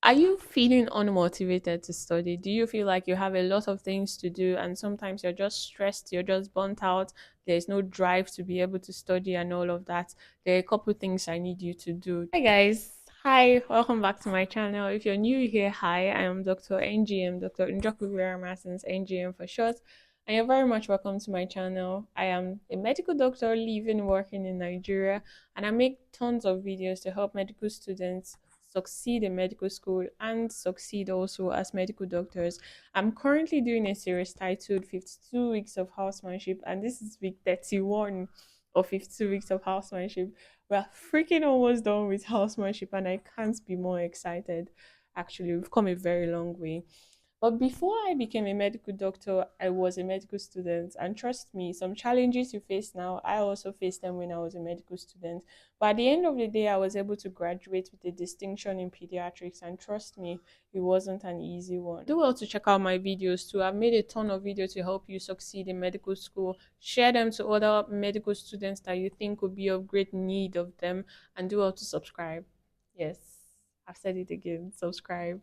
Are you feeling unmotivated to study? Do you feel like you have a lot of things to do and sometimes you're just stressed, you're just burnt out, there's no drive to be able to study and all of that? There are a couple things I need you to do. Hi guys. Hi, welcome back to my channel. If you're new here, hi, I am Dr. NGM, Dr. Njoku Martins, NGM for short. And you're very much welcome to my channel. I am a medical doctor living, working in Nigeria, and I make tons of videos to help medical students succeed in medical school and succeed also as medical doctors. I'm currently doing a series titled 52 Weeks of Housemanship, and this is week 31 of 52 Weeks of Housemanship. We're freaking almost done with housemanship, and I can't be more excited. Actually, we've come a very long way. But before I became a medical doctor, I was a medical student. And trust me, some challenges you face now, I also faced them when I was a medical student. But at the end of the day, I was able to graduate with a distinction in pediatrics. And trust me, it wasn't an easy one. Do well to check out my videos too. I've made a ton of videos to help you succeed in medical school. Share them to other medical students that you think would be of great need of them. And do well to subscribe. Yes, I've said it again. Subscribe.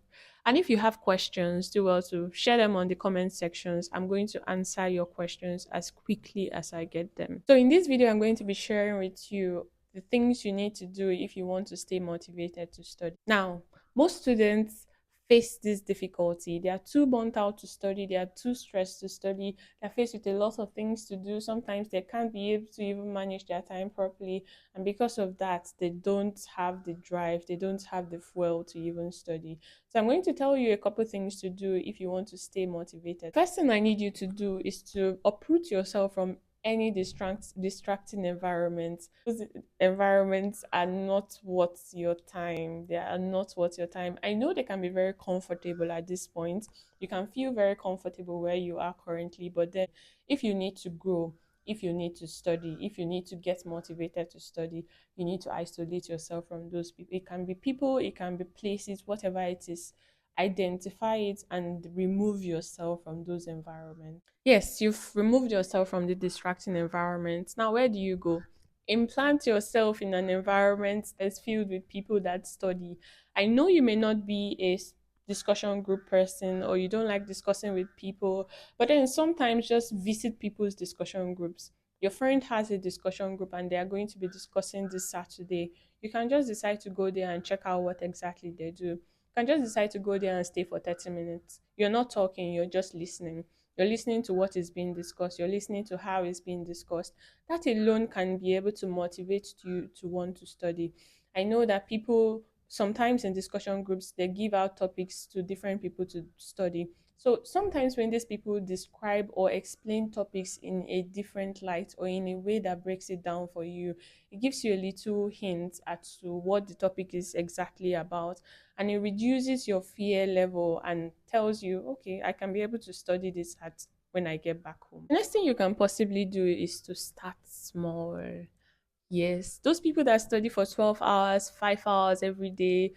And if you have questions, do well to share them on the comment sections. I'm going to answer your questions as quickly as I get them. So in this video, I'm going to be sharing with you the things you need to do if you want to stay motivated to study. Now, most students face this difficulty. They are too burnt out to study, they are too stressed to study, they're faced with a lot of things to do. Sometimes they can't be able to even manage their time properly, and because of that, they don't have the drive, they don't have the fuel to even study. So I'm going to tell you a couple things to do if you want to stay motivated. First thing I need you to do is to uproot yourself from any distracting environments. Those environments are not worth your time. They are not worth your time. I know they can be very comfortable at this point. You can feel very comfortable where you are currently, but then if you need to grow, if you need to study, if you need to get motivated to study, you need to isolate yourself from those people. It can be people, it can be places, whatever it is. Identify it and remove yourself from those environments. Yes, you've removed yourself from the distracting environment. Now, where do you go? Implant yourself in an environment that's filled with people that study. I know you may not be a discussion group person or you don't like discussing with people, but then sometimes just visit people's discussion groups. Your friend has a discussion group and they are going to be discussing this Saturday. You can just decide to go there and check out what exactly they do. You can just decide to go there and stay for 30 minutes. You're not talking, you're just listening. You're listening to what is being discussed, you're listening to how it's being discussed. That alone can be able to motivate you to want to study. I know that people sometimes in discussion groups they give out topics to different people to study. So sometimes when these people describe or explain topics in a different light or in a way that breaks it down for you, it gives you a little hint as to what the topic is exactly about, and it reduces your fear level and tells you, okay, I can be able to study this at when I get back home. The next thing you can possibly do is to start small. Yes, those people that study for 12 hours, 5 hours every day,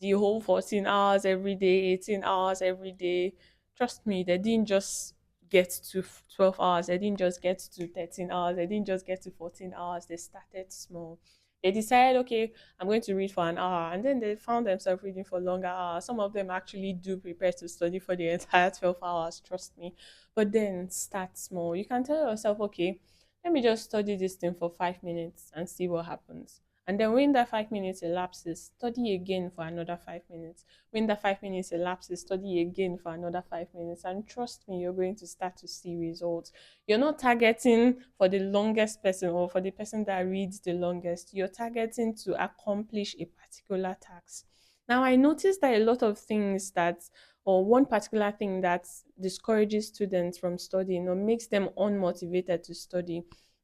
the whole 14 hours every day, 18 hours every day. Trust me, they didn't just get to 12 hours, they didn't just get to 13 hours, they didn't just get to 14 hours. They started small. They decided, okay, I'm going to read for an hour, and then they found themselves reading for longer hours. Some of them actually do prepare to study for the entire 12 hours, trust me. But then start small. You can tell yourself, okay, let me just study this thing for 5 minutes and see what happens. And then when that 5 minutes elapses, study again for another 5 minutes. When that 5 minutes elapses, study again for another 5 minutes. And trust me, you're going to start to see results. You're not targeting for the longest person or for the person that reads the longest. You're targeting to accomplish a particular task. Now, I noticed that a lot of things that, or one particular thing that discourages students from studying or makes them unmotivated to study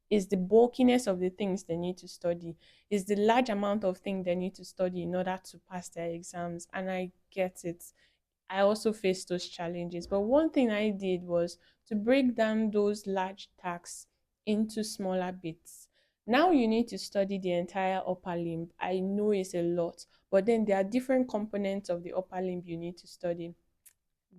is the bulkiness of the things they need to study, is the large amount of things they need to study in order to pass their exams. And I get it. I also faced those challenges. But one thing I did was to break down those large tasks into smaller bits. Now you need to study the entire upper limb. I know it's a lot, but then there are different components of the upper limb you need to study.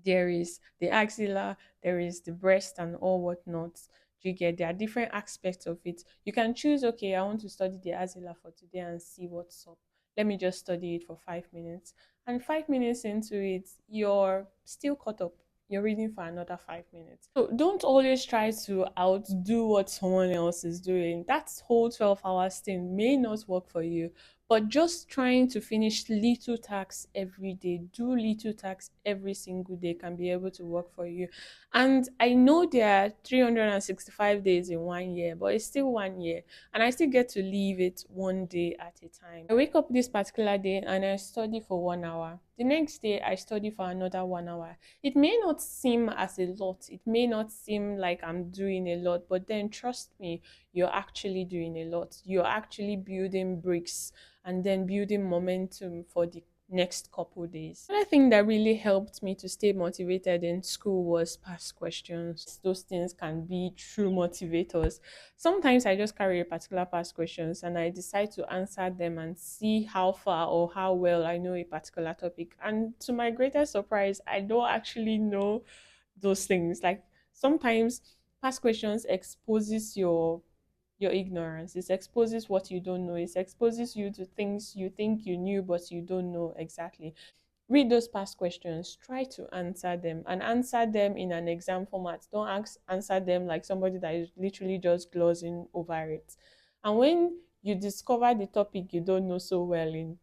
There is the axilla, there is the breast, and all whatnot. Do you get? There are different aspects of it. You can choose, okay, I want to study the axilla for today and see what's up. Let me just study it for 5 minutes. And 5 minutes into it, you're still caught up. You're reading for another 5 minutes. So don't always try to outdo what someone else is doing. That whole 12 hours thing may not work for you, but just trying to finish little tasks every day, do little tasks every single day can be able to work for you. And I know there are 365 days in 1 year, but it's still 1 year. And I still get to leave it one day at a time. I wake up this particular day and I study for 1 hour. The next day, I study for another 1 hour. It may not seem as a lot, it may not seem like I'm doing a lot, but then trust me, you're actually doing a lot. You're actually building bricks and then building momentum for the next couple days. Another thing that really helped me to stay motivated in school was past questions. Those things can be true motivators. Sometimes I just carry a particular past questions and I decide to answer them and see how far or how well I know a particular topic. And to my greatest surprise, I don't actually know those things. Like sometimes past questions exposes your ignorance. It exposes what you don't know. It exposes you to things you think you knew but you don't know exactly. Read those past questions, try to answer them and answer them in an exam format. Don't answer them like somebody that is literally just glossing over it. And when you discover the topic you don't know so well in,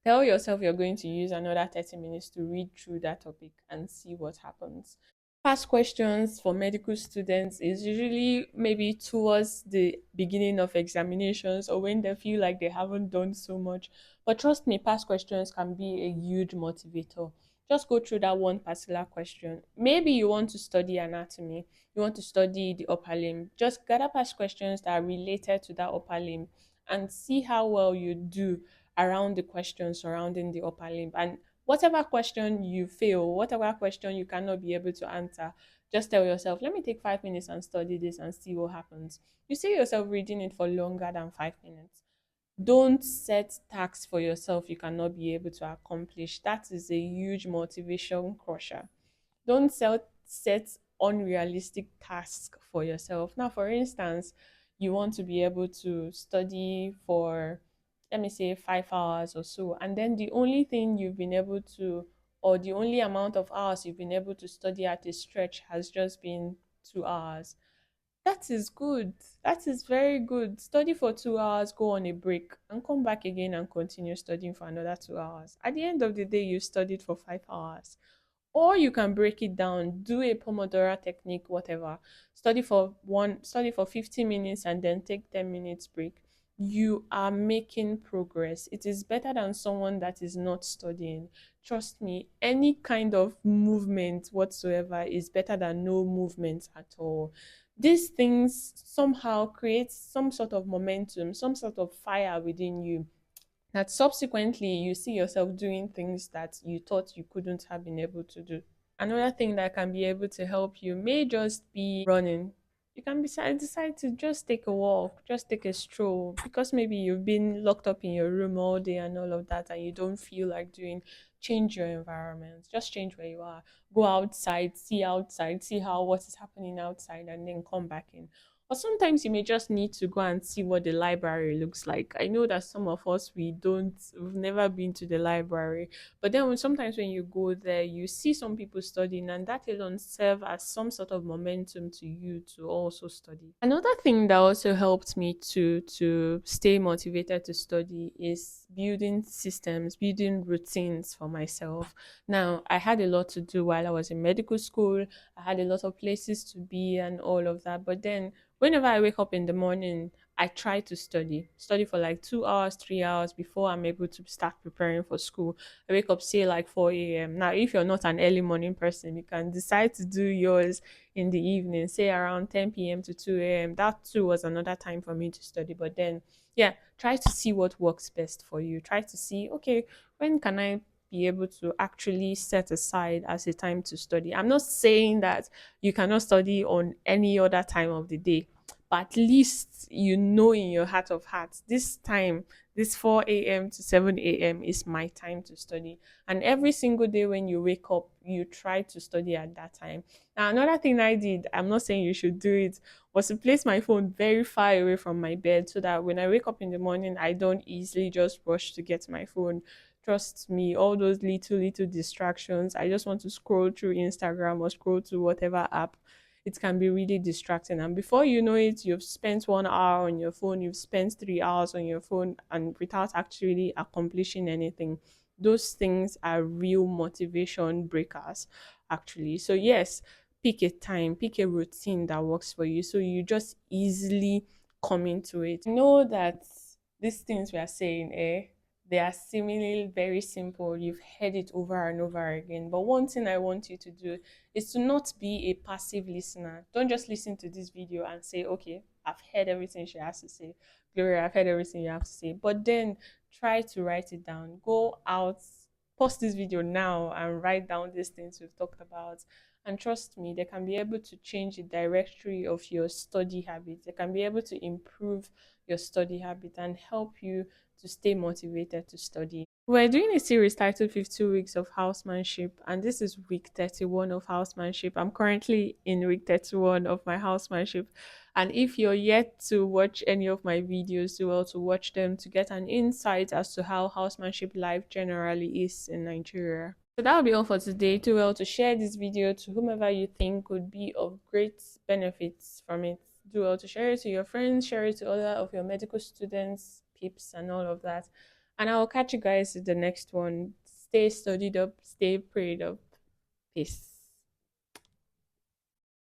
tell yourself you're going to use another 30 minutes to read through that topic and see what happens. Past questions for medical students is usually maybe towards the beginning of examinations or when they feel like they haven't done so much. But trust me, past questions can be a huge motivator. Just go through that one particular question. Maybe you want to study anatomy, you want to study the upper limb. Just gather past questions that are related to that upper limb and see how well you do around the questions surrounding the upper limb. And whatever question you fail, whatever question you cannot be able to answer, just tell yourself, let me take 5 minutes and study this and see what happens. You see yourself reading it for longer than 5 minutes. Don't set tasks for yourself you cannot be able to accomplish. That is a huge motivation crusher. Don't set unrealistic tasks for yourself. Now, for instance, you want to be able to study for, let me say, 5 hours or so, and then the only thing you've been able to, or the only amount of hours you've been able to study at a stretch has just been 2 hours. That is good. That is very good. Study for 2 hours, go on a break, and come back again and continue studying for another 2 hours. At the end of the day, you studied for 5 hours. Or you can break it down, do a Pomodoro technique, whatever. Study for 50 minutes and then take 10 minutes break. You are making progress. It is better than someone that is not studying. Trust me, any kind of movement whatsoever is better than no movement at all. These things somehow create some sort of momentum, some sort of fire within you that subsequently you see yourself doing things that you thought you couldn't have been able to do. Another thing that can be able to help you may just be running. You can decide to just take a walk, just take a stroll, because maybe you've been locked up in your room all day and all of that, and you don't feel like doing. Change your environment. Just change where you are. Go outside, see how what is happening outside, and then come back in. Or sometimes you may just need to go and see what the library looks like. I know that some of us we've never been to the library, but then sometimes when you go there, you see some people studying, and that alone serve as some sort of momentum to you to also study. Another thing that also helped me to stay motivated to study is building systems, building routines for myself. Now, I had a lot to do while I was in medical school. I had a lot of places to be and all of that. But then whenever I wake up in the morning, I try to study for like 2 hours, 3 hours before I'm able to start preparing for school. I wake up, say, like 4 a.m. Now, if you're not an early morning person, you can decide to do yours in the evening, say around 10 p.m. to 2 a.m. That too was another time for me to study. But then, yeah, try to see what works best for you. Try to see, okay, when can I be able to actually set aside as a time to study? I'm not saying that you cannot study on any other time of the day, but at least you know in your heart of hearts, this time, this 4 a.m. to 7 a.m. is my time to study. And every single day when you wake up, you try to study at that time. Now, another thing I did, I'm not saying you should do it, was to place my phone very far away from my bed so that when I wake up in the morning, I don't easily just rush to get my phone. Trust me, all those little distractions. I just want to scroll through Instagram or scroll to whatever app. It can be really distracting. And before you know it, you've spent 1 hour on your phone, you've spent 3 hours on your phone, and without actually accomplishing anything. Those things are real motivation breakers, actually. So, yes, pick a time, pick a routine that works for you so you just easily come into it. Know that these things we are saying, they are seemingly very simple. You've heard it over and over again. But one thing I want you to do is to not be a passive listener. Don't just listen to this video and say, okay, I've heard everything she has to say. Gloria, I've heard everything you have to say. But then try to write it down. Go out, pause this video now and write down these things we've talked about. And trust me, they can be able to change the directory of your study habits. They can be able to improve your study habit and help you to stay motivated to study. We're doing a series titled 52 Weeks of Housemanship, and this is week 31 of housemanship. I'm currently in week 31 of my housemanship. And if you're yet to watch any of my videos, do well to watch them to get an insight as to how housemanship life generally is in Nigeria. So that will be all for today. Do well to share this video to whomever you think would be of great benefits from it. Do well to share it to your friends, share it to other of your medical students, peeps, and all of that. And I will catch you guys in the next one. Stay studied up, stay prayed up. Peace.